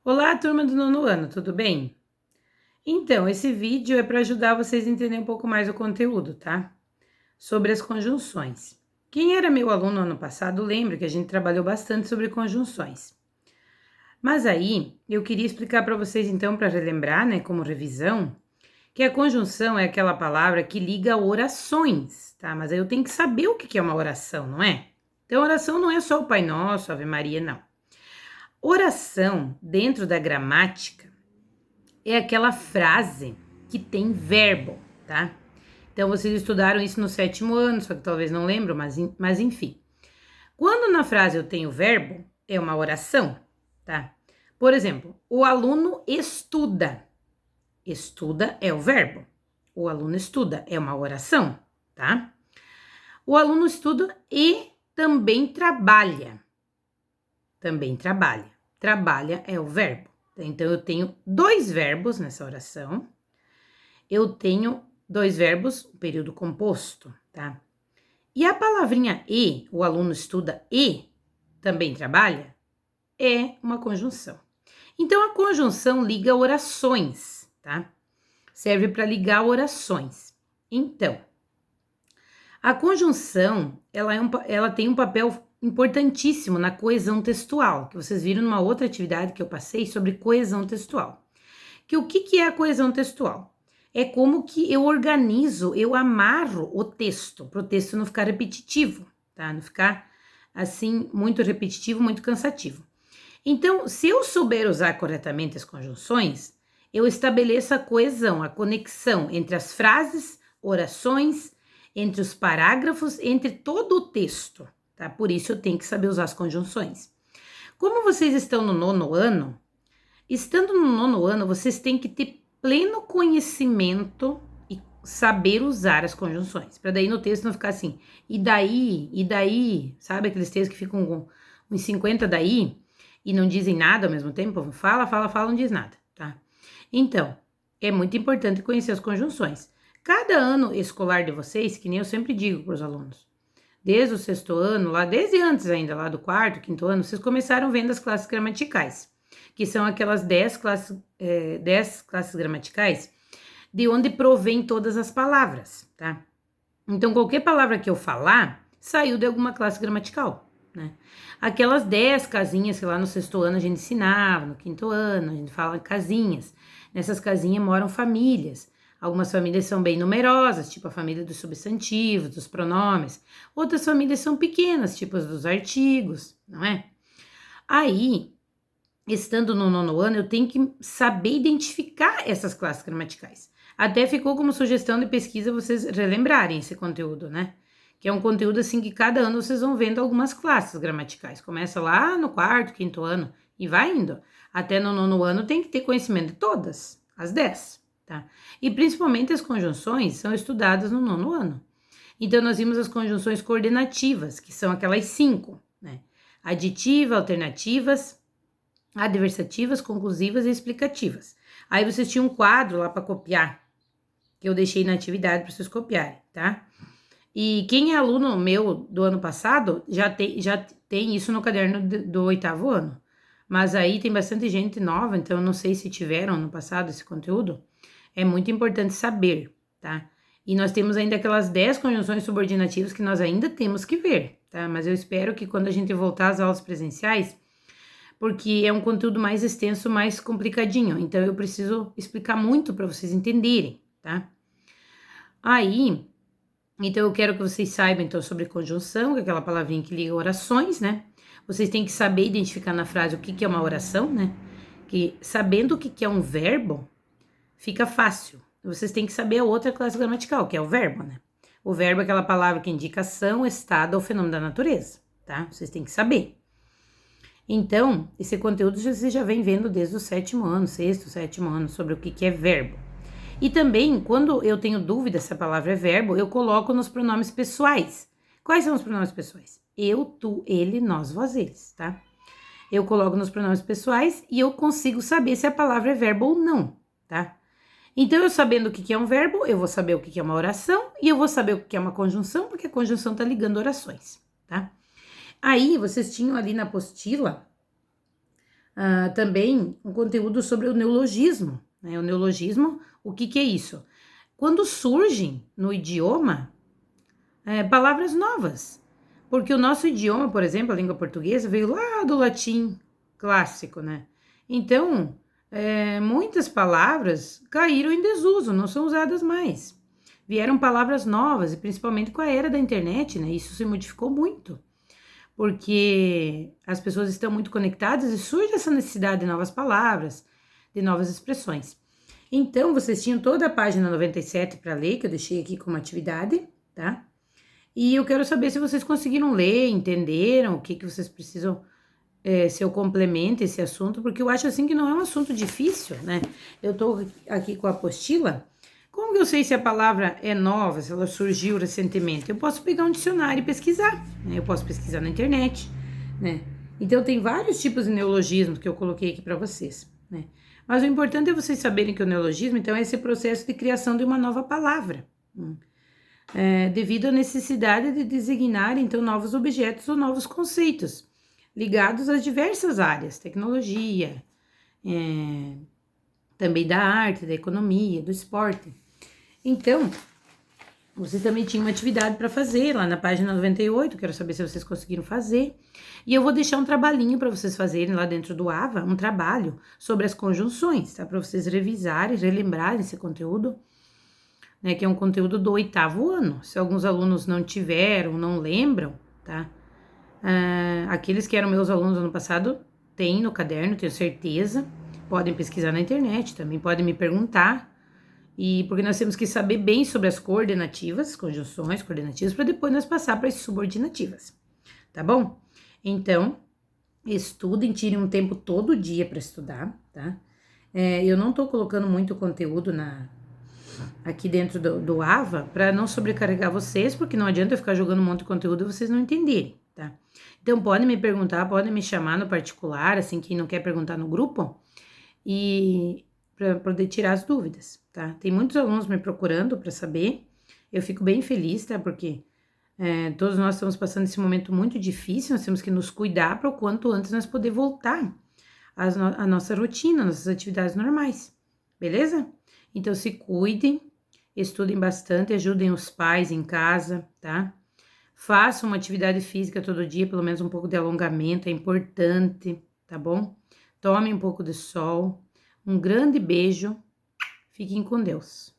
Olá, turma do nono ano, tudo bem? Então, esse vídeo é para ajudar vocês a entender um pouco mais o conteúdo, tá? Sobre as conjunções. Quem era meu aluno ano passado lembra que a gente trabalhou bastante sobre conjunções. Mas aí, eu queria explicar para vocês então, para relembrar, né, como revisão, que a conjunção é aquela palavra que liga orações, tá? Mas aí eu tenho que saber o que é uma oração, não é? Então, oração não é só o Pai Nosso, Ave Maria, não. Oração, dentro da gramática, é aquela frase que tem verbo, tá? Então vocês estudaram isso no sétimo ano, só que talvez não lembram, mas enfim. Quando na frase eu tenho verbo, é uma oração, tá? Por exemplo, o aluno estuda. Estuda é o verbo. O aluno estuda é uma oração, tá? O aluno estuda e também trabalha. Também trabalha. Trabalha é o verbo. Então eu tenho dois verbos nessa oração. Eu tenho dois verbos, período composto, tá? E a palavrinha e, o aluno estuda e também trabalha, é uma conjunção. Então a conjunção liga orações, tá? Serve para ligar orações. Então, a conjunção, ela tem um papel importantíssimo na coesão textual, que vocês viram numa outra atividade que eu passei sobre coesão textual. Que o que é a coesão textual? É como que eu organizo, eu amarro o texto, para o texto não ficar repetitivo, tá? Não ficar, assim, muito repetitivo, muito cansativo. Então, se eu souber usar corretamente as conjunções, eu estabeleço a coesão, a conexão entre as frases, orações, entre os parágrafos, entre todo o texto, tá? Por isso eu tenho que saber usar as conjunções. Como vocês estão no nono ano, estando no nono ano, vocês têm que ter pleno conhecimento e saber usar as conjunções, para daí no texto não ficar assim, e daí, sabe aqueles textos que ficam com uns 50 daí e não dizem nada ao mesmo tempo? Fala, fala, fala, não diz nada, tá? Então, é muito importante conhecer as conjunções. Cada ano escolar de vocês, que nem eu sempre digo para os alunos, desde o sexto ano, lá desde antes ainda, lá do quarto, quinto ano, vocês começaram vendo as classes gramaticais, que são aquelas 10 classes gramaticais, de onde provém todas as palavras, tá? Então, qualquer palavra que eu falar, saiu de alguma classe gramatical, né? Aquelas 10 casinhas que lá no sexto ano a gente ensinava, no quinto ano, a gente fala casinhas. Nessas casinhas moram famílias. Algumas famílias são bem numerosas, tipo a família dos substantivos, dos pronomes. Outras famílias são pequenas, tipo as dos artigos, não é? Aí, estando no nono ano, eu tenho que saber identificar essas classes gramaticais. Até ficou como sugestão de pesquisa vocês relembrarem esse conteúdo, né? Que é um conteúdo assim que cada ano vocês vão vendo algumas classes gramaticais. Começa lá no quarto, quinto ano e vai indo. Até no nono ano tem que ter conhecimento de todas, as 10, tá? E principalmente as conjunções são estudadas no nono ano. Então nós vimos as conjunções coordenativas, que são aquelas 5, né? Aditiva, alternativas, adversativas, conclusivas e explicativas. Aí vocês tinham um quadro lá para copiar, que eu deixei na atividade para vocês copiarem, tá? E quem é aluno meu do ano passado já tem isso no caderno do oitavo ano. Mas aí tem bastante gente nova, então eu não sei se tiveram ano passado esse conteúdo. É muito importante saber, tá? E nós temos ainda aquelas 10 conjunções subordinativas que nós ainda temos que ver, tá? Mas eu espero que quando a gente voltar às aulas presenciais, porque é um conteúdo mais extenso, mais complicadinho. Então eu preciso explicar muito para vocês entenderem, tá? Aí, então eu quero que vocês saibam então sobre conjunção, que é aquela palavrinha que liga orações, né? Vocês têm que saber identificar na frase o que é uma oração, né? Que sabendo o que é um verbo, fica fácil. Vocês têm que saber a outra classe gramatical, que é o verbo, né? O verbo é aquela palavra que indica ação, estado ou fenômeno da natureza, tá? Vocês têm que saber. Então, esse conteúdo você já vem vendo desde o sétimo ano, sexto, sétimo ano, sobre o que é verbo. E também, quando eu tenho dúvida se a palavra é verbo, eu coloco nos pronomes pessoais. Quais são os pronomes pessoais? Eu, tu, ele, nós, vós, eles, tá? Eu coloco nos pronomes pessoais e eu consigo saber se a palavra é verbo ou não, tá? Então, eu sabendo o que é um verbo, eu vou saber o que é uma oração e eu vou saber o que é uma conjunção, porque a conjunção tá ligando orações, tá? Aí, vocês tinham ali na apostila Também um conteúdo sobre o neologismo, né? O neologismo, o que é isso? Quando surgem no idioma palavras novas. Porque o nosso idioma, por exemplo, a língua portuguesa, veio lá do latim clássico, né? Então, muitas palavras caíram em desuso, não são usadas mais. Vieram palavras novas, e principalmente com a era da internet, né? Isso se modificou muito, porque as pessoas estão muito conectadas e surge essa necessidade de novas palavras, de novas expressões. Então, vocês tinham toda a página 97 para ler, que eu deixei aqui como atividade, tá? E eu quero saber se vocês conseguiram ler, entenderam o que vocês precisam, se eu complemento esse assunto, porque eu acho assim que não é um assunto difícil, né? Eu tô aqui com a apostila. Como que eu sei se a palavra é nova, se ela surgiu recentemente? Eu posso pegar um dicionário e pesquisar, né? Eu posso pesquisar na internet, né? Então tem vários tipos de neologismos que eu coloquei aqui para vocês, né? Mas o importante é vocês saberem que o neologismo, então, é esse processo de criação de uma nova palavra. Devido à necessidade de designar, então, novos objetos ou novos conceitos, ligados às diversas áreas, tecnologia, também da arte, da economia, do esporte. Então, você também tinha uma atividade para fazer lá na página 98, quero saber se vocês conseguiram fazer. E eu vou deixar um trabalhinho para vocês fazerem lá dentro do AVA, um trabalho sobre as conjunções, tá? Para vocês revisarem, relembrarem esse conteúdo, né, que é um conteúdo do 8º ano. Se alguns alunos não tiveram, não lembram, tá? Aqueles que eram meus alunos ano passado, tem no caderno, tenho certeza. Podem pesquisar na internet, também podem me perguntar. E porque nós temos que saber bem sobre as coordenativas, conjunções, coordenativas, para depois nós passar para as subordinativas, tá bom? Então, estudem, tirem um tempo todo dia para estudar, tá? Eu não tô colocando muito conteúdo aqui dentro do AVA para não sobrecarregar vocês, porque não adianta eu ficar jogando um monte de conteúdo e vocês não entenderem, tá? Então, podem me perguntar, podem me chamar no particular, assim, quem não quer perguntar no grupo, e para poder tirar as dúvidas, tá? Tem muitos alunos me procurando para saber, eu fico bem feliz, tá? Porque todos nós estamos passando esse momento muito difícil, nós temos que nos cuidar para o quanto antes nós poder voltar à nossa rotina, nossas atividades normais, beleza? Então, se cuidem, estudem bastante, ajudem os pais em casa, tá? Façam uma atividade física todo dia, pelo menos um pouco de alongamento, é importante, tá bom? Tomem um pouco de sol. Um grande beijo. Fiquem com Deus.